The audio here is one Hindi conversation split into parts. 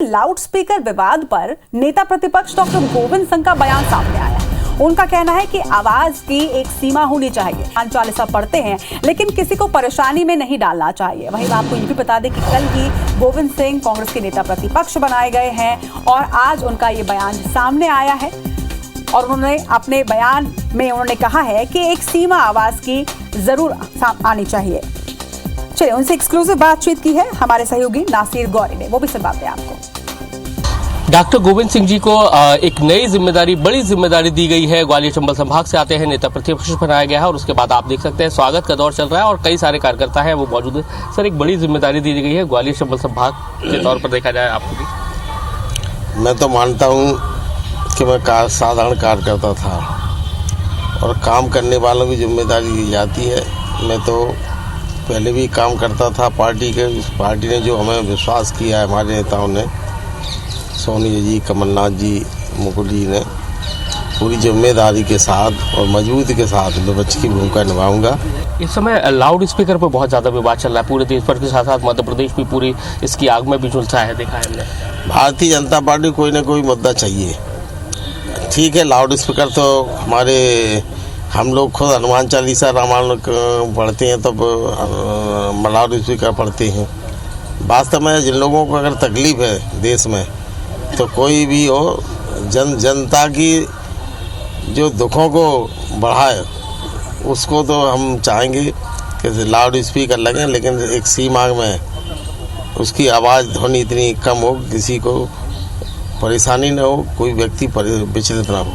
लाउड स्पीकर विवाद पर नेता प्रतिपक्ष डॉक्टर गोविंद सिंह का बयान सामने आया है। उनका कहना है कि आवाज की एक सीमा होनी चाहिए। हनुमान चालीसा पढ़ते हैं लेकिन किसी को परेशानी में नहीं डालना चाहिए। वहीं आपको ये भी बता दें कि कल ही गोविंद सिंह कांग्रेस के नेता प्रतिपक्ष बनाए गए हैं और आज उनका ये बयान सामने आया है और उन्होंने अपने बयान में उन्होंने कहा है कि एक सीमा आवाज की जरूर आनी चाहिए। चलिए उनसे एक्सक्लूसिव बातचीत की है हमारे सहयोगी नासिर गौरी ने, वो भी सुनवाते हैं आपको। डॉक्टर गोविंद सिंह जी को एक नई जिम्मेदारी, बड़ी जिम्मेदारी दी गई है। ग्वालियर चंबल संभाग से आते हैं, नेता प्रतिपक्ष बनाया गया है और उसके बाद आप देख सकते हैं स्वागत का दौर चल रहा है और कई सारे कार्यकर्ता हैं वो मौजूद है। सर, एक बड़ी जिम्मेदारी दी गई है ग्वालियर चंबल संभाग के तौर पर देखा जाए आपको भी। मैं तो मानता हूँ कि मैं साधारण कार्यकर्ता था और काम करने वालों की जिम्मेदारी दी जाती है। मैं तो पहले भी काम करता था पार्टी के, उस पार्टी ने जो हमें विश्वास किया है, हमारे नेताओं ने, सोनिया जी, कमलनाथ जी, मुकुल जी ने, पूरी जिम्मेदारी के साथ और मजबूती के साथ विपक्ष की भूमिका निभाऊंगा। इस समय लाउड स्पीकर पर बहुत ज़्यादा विवाद चल रहा है पूरे देश भर के साथ साथ मध्य प्रदेश भी पूरी इसकी आग में भी झुलसा है, देखा है हमने। भारतीय जनता पार्टी कोई ना कोई मुद्दा चाहिए। ठीक है, लाउड स्पीकर तो हम लोग खुद हनुमान चालीसा रामायण पढ़ते हैं तो लाउड स्पीकर पढ़ते हैं। वास्तव में जिन लोगों को अगर तकलीफ है देश में, तो कोई भी हो, जनता की जो दुखों को बढ़ाए उसको तो हम चाहेंगे कि लाउड स्पीकर लगें, लेकिन एक सीमा में उसकी आवाज़ ध्वनि इतनी कम हो किसी को परेशानी न हो, कोई व्यक्ति विचलित ना हो।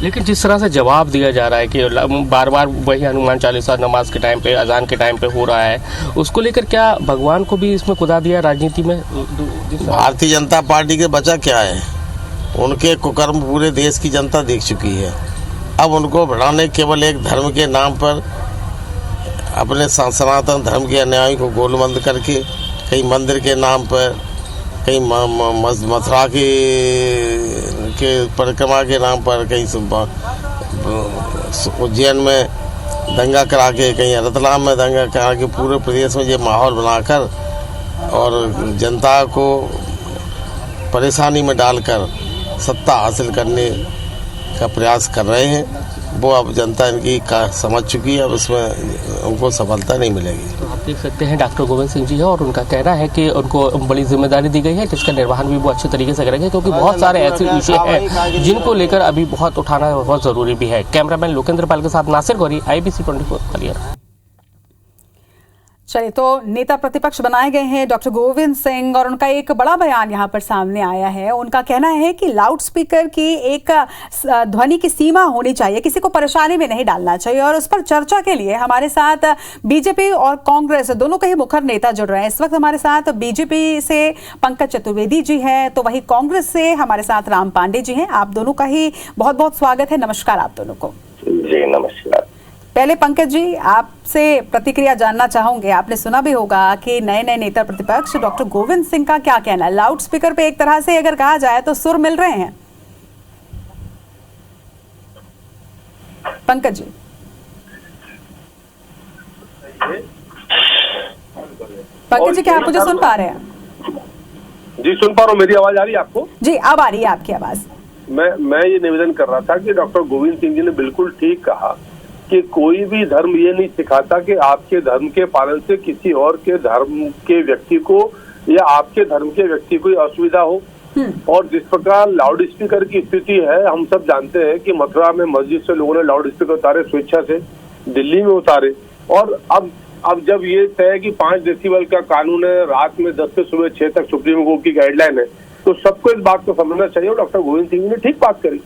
लेकिन जिस तरह से जवाब दिया जा रहा है कि बार बार वही हनुमान चालीसा नमाज के टाइम पे, अजान के टाइम पे हो रहा है, उसको लेकर क्या भगवान को भी इसमें कुदा दिया राजनीति में? भारतीय जनता पार्टी के बचा क्या है? उनके कुकर्म पूरे देश की जनता देख चुकी है। अब उनको बढ़ाने केवल एक धर्म के नाम पर, अपने सनातन धर्म के अनुयायियों को गोलबंद करके, कहीं मंदिर के नाम पर, कहीं मथुरा के परिक्रमा के नाम पर, कहीं उज्जैन में दंगा करा के, कहीं रतलाम में दंगा करा के, पूरे प्रदेश में ये माहौल बनाकर और जनता को परेशानी में डालकर सत्ता हासिल करने का प्रयास कर रहे हैं। वो अब जनता इनकी समझ चुकी है, अब इसमें उनको सफलता नहीं मिलेगी। तो आप देख सकते हैं डॉक्टर गोविंद सिंह जी है और उनका कहना है कि उनको बड़ी जिम्मेदारी दी गई है जिसका निर्वहन भी वो अच्छे तरीके से करेंगे, क्योंकि बहुत सारे ऐसे विषय हैं जिनको लेकर अभी बहुत उठाना बहुत जरूरी भी है। कैमरामैन लोकेंद्र पाल के साथ नासिर गौरी, IBC 24 ग्वालियर। चलिए, तो नेता प्रतिपक्ष बनाए गए हैं डॉक्टर गोविंद सिंह और उनका एक बड़ा बयान यहाँ पर सामने आया है। उनका कहना है कि लाउड स्पीकर की एक ध्वनि की सीमा होनी चाहिए, किसी को परेशानी में नहीं डालना चाहिए। और उस पर चर्चा के लिए हमारे साथ बीजेपी और कांग्रेस दोनों के ही मुखर नेता जुड़ रहे हैं। इस वक्त हमारे साथ बीजेपी से पंकज चतुर्वेदी जी हैं, तो वही कांग्रेस से हमारे साथ राम पांडे जी हैं। आप दोनों का ही बहुत बहुत स्वागत है। नमस्कार आप दोनों को। जी नमस्कार। पहले पंकज जी, आपसे प्रतिक्रिया जानना चाहूंगे। आपने सुना भी होगा कि नए नए नेता प्रतिपक्ष डॉक्टर गोविंद सिंह का क्या कहना है। लाउड स्पीकर पे एक तरह से अगर कहा जाए तो सुर मिल रहे हैं। पंकज जी। पंकज जी, क्या आप मुझे सुन पा रहे हैं? जी सुन पा रहा हूँ। मेरी आवाज आ रही है आपको? जी, अब आ रही है आपकी आवाज। मैं ये निवेदन कर रहा था कि डॉक्टर गोविंद सिंह जी ने बिल्कुल ठीक कहा कि कोई भी धर्म ये नहीं सिखाता कि आपके धर्म के पालन से किसी और के धर्म के व्यक्ति को या आपके धर्म के व्यक्ति को असुविधा हो। और जिस प्रकार लाउड स्पीकर की स्थिति है, हम सब जानते हैं कि मथुरा में मस्जिद से लोगों ने लाउड स्पीकर उतारे स्वेच्छा से, दिल्ली में उतारे। और अब जब ये तय कि 5 डेसिबल का कानून है, रात में 10 से सुबह 6 तक सुप्रीम कोर्ट की गाइडलाइन है, तो सबको इस बात को समझना चाहिए। और डॉक्टर गोविंद सिंह ने ठीक बात करी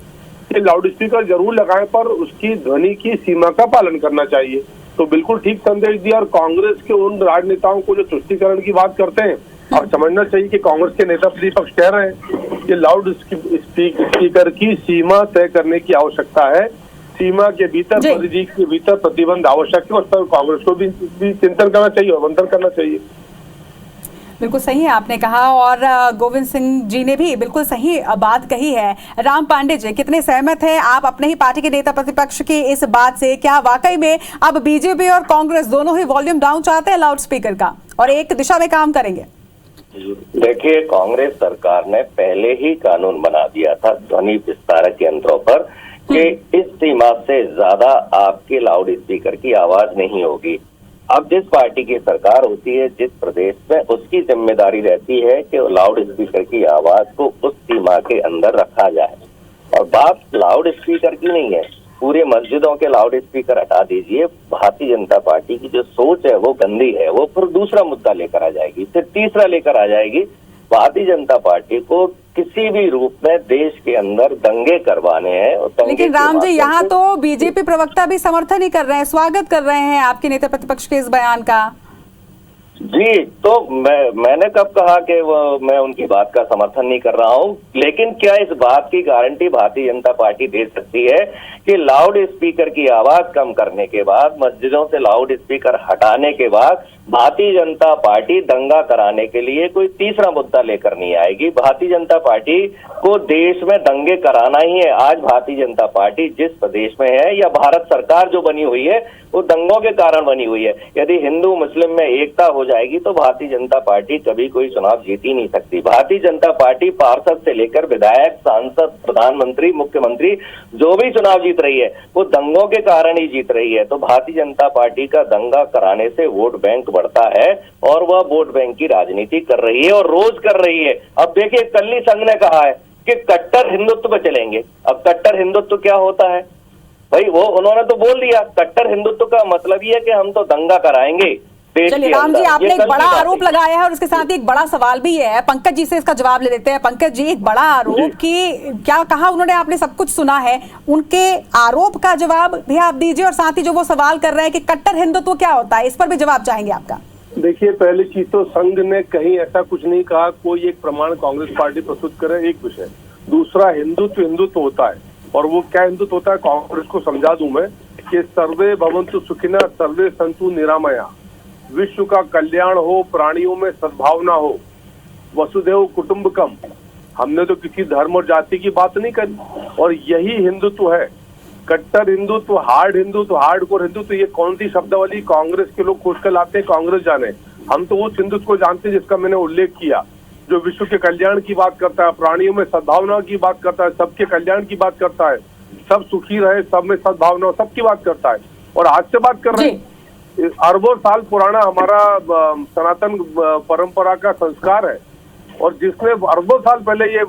कि लाउड स्पीकर जरूर लगाएं, पर उसकी ध्वनि की सीमा का पालन करना चाहिए। तो बिल्कुल ठीक संदेश दिया। और कांग्रेस के उन राजनेताओं को जो तुष्टीकरण की बात करते हैं, और समझना चाहिए कि कांग्रेस के नेता प्रतिपक्ष कह रहे हैं कि लाउड स्पीकर की सीमा तय करने की आवश्यकता है। सीमा के भीतर, परिधि के भीतर प्रतिबंध आवश्यक है। उस पर कांग्रेस को भी चिंतन करना चाहिए और मंथन करना चाहिए। बिल्कुल सही है आपने कहा और गोविंद सिंह जी ने भी बिल्कुल सही बात कही है। राम पांडे जी, कितने सहमत हैं आप अपने ही पार्टी के नेता प्रतिपक्ष की इस बात से? क्या वाकई में अब बीजेपी और कांग्रेस दोनों ही वॉल्यूम डाउन चाहते हैं लाउड स्पीकर का और एक दिशा में काम करेंगे? देखिए, कांग्रेस सरकार ने पहले ही कानून बना दिया था ध्वनि विस्तारक यंत्रों पर कि इस सीमा से ज्यादा आपके लाउड स्पीकर की आवाज नहीं होगी। अब जिस पार्टी की सरकार होती है जिस प्रदेश में, उसकी जिम्मेदारी रहती है कि लाउड स्पीकर की आवाज को उस सीमा के अंदर रखा जाए। और बात लाउड स्पीकर की नहीं है, पूरे मस्जिदों के लाउड स्पीकर हटा दीजिए। भारतीय जनता पार्टी की जो सोच है वो गंदी है, वो फिर दूसरा मुद्दा लेकर आ जाएगी, फिर तीसरा लेकर आ जाएगी। भारतीय जनता पार्टी को किसी भी रूप में देश के अंदर दंगे करवाने हैं। लेकिन राम जी, यहाँ तो बीजेपी प्रवक्ता भी समर्थन ही कर रहे हैं, स्वागत कर रहे हैं आपके नेता प्रतिपक्ष के इस बयान का। जी, तो मैंने कब कहा कि मैं उनकी बात का समर्थन नहीं कर रहा हूं, लेकिन क्या इस बात की गारंटी भारतीय जनता पार्टी दे सकती है कि लाउड स्पीकर की आवाज कम करने के बाद, मस्जिदों से लाउड स्पीकर हटाने के बाद भारतीय जनता पार्टी दंगा कराने के लिए कोई तीसरा मुद्दा लेकर नहीं आएगी? भारतीय जनता पार्टी को देश में दंगे कराना ही है। आज भारतीय जनता पार्टी जिस प्रदेश में है, या भारत सरकार जो बनी हुई है, वो दंगों के कारण बनी हुई है। यदि हिंदू मुस्लिम में एकता हो जाएगी तो भारतीय जनता पार्टी कभी कोई चुनाव जीत ही नहीं सकती। भारतीय जनता पार्टी पार्षद से लेकर विधायक, सांसद, प्रधानमंत्री, मुख्यमंत्री जो भी चुनाव जीत रही है वो दंगों के कारण ही जीत रही है। तो भारतीय जनता पार्टी का दंगा कराने से वोट बैंक बढ़ता है और वह वोट बैंक की राजनीति कर रही है और रोज कर रही है। अब देखिए, कल्ली संघ ने कहा है कि कट्टर हिंदुत्व पे चलेंगे। अब कट्टर हिंदुत्व क्या होता है भाई? वो उन्होंने तो बोल दिया, कट्टर हिंदुत्व का मतलब ये है कि हम तो दंगा कराएंगे। चलिए राम जी, आपने एक बड़ा आरोप लगाया है और उसके साथ ही एक बड़ा सवाल भी है। पंकज जी से इसका जवाब ले लेते हैं। पंकज जी, एक बड़ा आरोप कि क्या कहा उन्होंने, आपने सब कुछ सुना है, उनके आरोप का जवाब भी आप दीजिए और साथ ही जो वो सवाल कर रहे हैं कि कट्टर हिंदुत्व क्या होता है, इस पर भी जवाब चाहेंगे आपका। देखिए, पहली चीज तो संघ ने कहीं ऐसा कुछ नहीं कहा, कोई एक प्रमाण कांग्रेस पार्टी प्रस्तुत करे, एक विषय। दूसरा, हिंदुत्व होता है, और वो क्या हिंदुत्व होता है कांग्रेस को समझा दूं मैं कि सर्वे भवन्तु सुखिनः सर्वे सन्तु निरामया, विश्व का कल्याण हो, प्राणियों में सद्भावना हो, वसुधैव कुटुंबकम। हमने तो किसी धर्म और जाति की बात नहीं करी, और यही हिंदुत्व है। कट्टर हिंदुत्व, हार्डकोर हिंदुत्व, ये कौन सी शब्दावली कांग्रेस के लोग खोज कर लाते हैं, कांग्रेस जाने। हम तो उस हिंदुत्व को जानते हैं जिसका मैंने उल्लेख किया, जो विश्व के कल्याण की बात करता है, प्राणियों में सद्भावना की बात करता है, सबके कल्याण की बात करता है, सब सुखी रहे, सब में सद्भावना, सबकी बात करता है। और आज से बात कर रहे हैं, अरबों साल पुराना हमारा सनातन परंपरा का संस्कार है, और जिसने अरबों साल पहले ये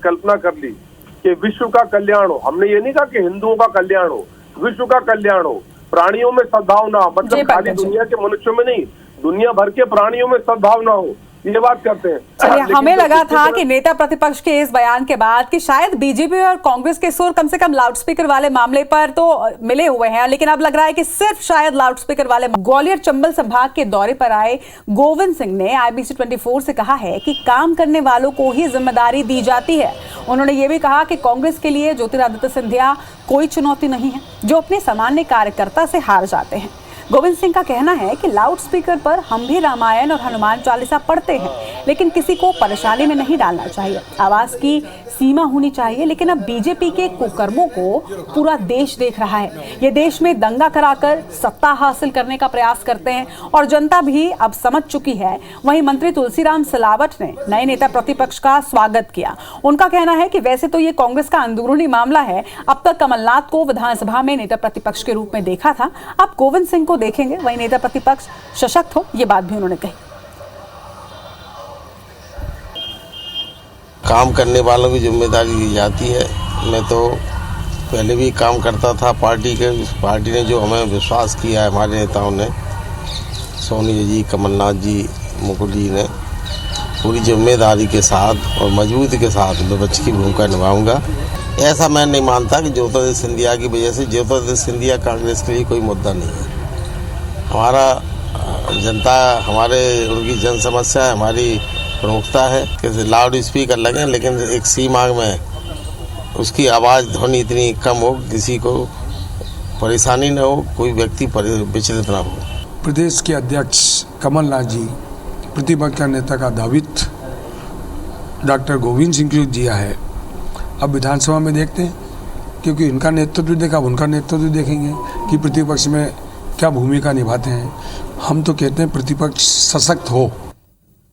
कल्पना कर ली कि विश्व का कल्याण हो। हमने ये नहीं कहा कि हिंदुओं का कल्याण हो, विश्व का कल्याण हो, प्राणियों में सद्भावना, मतलब खाली दुनिया के मनुष्यों में नहीं, दुनिया भर के प्राणियों में सद्भावना हो, ये बात करते हैं। चलिए, हमें लगा था कि नेता प्रतिपक्ष के इस बयान के बाद कि शायद बीजेपी और कांग्रेस के सुर कम से कम लाउडस्पीकर वाले मामले पर तो मिले हुए हैं, लेकिन अब लग रहा है कि सिर्फ शायद लाउडस्पीकर वाले। ग्वालियर चंबल संभाग के दौरे पर आए गोविंद सिंह ने IBC 24 से कहा है कि काम करने वालों को ही जिम्मेदारी दी जाती है। उन्होंने ये भी कहा कि कांग्रेस के लिए ज्योतिरादित्य सिंधिया कोई चुनौती नहीं है, जो अपने सामान्य कार्यकर्ता से हार जाते हैं। गोविंद सिंह का कहना है कि लाउड स्पीकर पर हम भी रामायण और हनुमान चालीसा पढ़ते हैं, लेकिन किसी को परेशानी में नहीं डालना चाहिए। आवाज की सीमा होनी चाहिए, लेकिन अब बीजेपी के कुकर्मों को पूरा देश देख रहा है। ये देश में दंगा कराकर सत्ता हासिल करने का प्रयास करते हैं और जनता भी अब समझ चुकी है। वहीं मंत्री तुलसीराम सिलावट ने नए नेता प्रतिपक्ष का स्वागत किया। उनका कहना है कि वैसे तो ये कांग्रेस का अंदरूनी मामला है, अब तक कमलनाथ को विधानसभा में नेता प्रतिपक्ष के रूप में देखा था, अब गोविंद सिंह को देखेंगे। वहीं नेता प्रतिपक्ष सशक्त हो, ये बात भी उन्होंने कही। काम करने वालों की जिम्मेदारी दी जाती है। मैं तो पहले भी काम करता था पार्टी ने जो हमें विश्वास किया है, हमारे नेताओं ने, सोनिया जी, कमलनाथ जी, मुकुल जी ने, पूरी जिम्मेदारी के साथ और मजबूती के साथ विपक्ष की भूमिका निभाऊंगा। ऐसा मैं नहीं मानता कि ज्योतिरादित्य सिंधिया की वजह से, ज्योतिरादित्य सिंधिया कांग्रेस के लिए कोई मुद्दा नहीं है। हमारा जनता, हमारे उनकी जन समस्या है, हमारी प्रमुखता है कि लाउड स्पीकर लगे, लेकिन एक सीमा में उसकी आवाज़ ध्वनि इतनी कम हो, किसी को परेशानी न हो, कोई व्यक्ति विचलित ना हो। प्रदेश के अध्यक्ष कमलनाथ जी, प्रतिपक्ष नेता का दावित डॉक्टर गोविंद सिंह जी दिया है। अब विधानसभा में देखते हैं, क्योंकि इनका नेतृत्व देखा, उनका नेतृत्व देखेंगे कि प्रतिपक्ष में क्या भूमिका निभाते हैं। हम तो कहते हैं प्रतिपक्ष सशक्त हो,